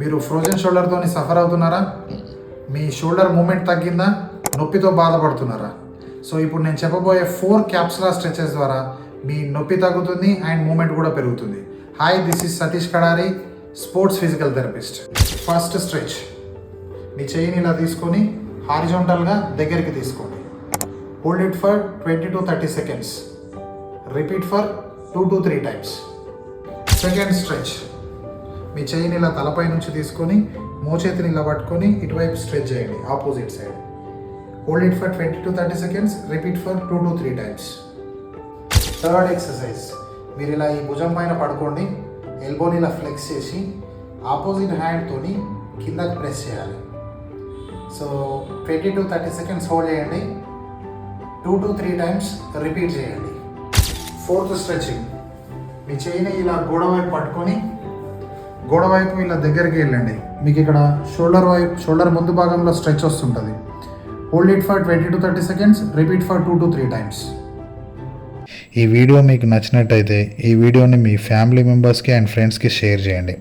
మీరు frozen షోల్డర్తో suffer అవుతున్నారా? మీ shoulder moment తగ్గిందా? నొప్పితో బాధపడుతున్నారా? సో ఇప్పుడు నేను చెప్పబోయే 4 క్యాప్సులర్ స్ట్రెచెస్ ద్వారా మీ నొప్పి తగ్గుతుంది అండ్ మూమెంట్ కూడా పెరుగుతుంది. Hi, this is Satish Kadari, sports physical therapist. First stretch, మీ చెయ్యిని ఇలా తీసుకొని హారిజాంటల్గా దగ్గరికి తీసుకోండి. Hold it for 20 to 30 seconds. Repeat for 2 to 3 times. Second stretch, మీ చెయ్యిని ఇలా తలపై నుంచి తీసుకొని మోచేతిని ఇలా పట్టుకొని ఇటువైపు స్ట్రెచ్ చేయండి, opposite side. Hold it for 20 to 30 seconds. Repeat for 2 to 3 times. Third exercise, మీరు ఇలా ఈ భుజం పైన పడుకోండి, ఎల్బోని ఇలా ఫ్లెక్స్ చేసి ఆపోజిట్ హ్యాండ్తోని కిందకి ప్రెస్ చేయాలి. సో 20 to 30 seconds హోల్డ్ చేయండి, 2 to 3 times రిపీట్ చేయండి. ఫోర్త్ స్ట్రెచింగ్, మీ చెయ్యిని ఇలా గోడ వైపు పట్టుకొని గోడ వైపు ఇలా దగ్గరికి వెళ్ళండి. మీకు ఇక్కడ షోల్డర్ ముందు భాగంలో స్ట్రెచ్ వస్తుంటుంది. Hold it for 20 to 30 seconds. Repeat for 2 to 3 times. ఈ వీడియో మీకు నచ్చినట్టయితే ఈ వీడియోని మీ ఫ్యామిలీ మెంబర్స్కి అండ్ ఫ్రెండ్స్కి షేర్ చేయండి.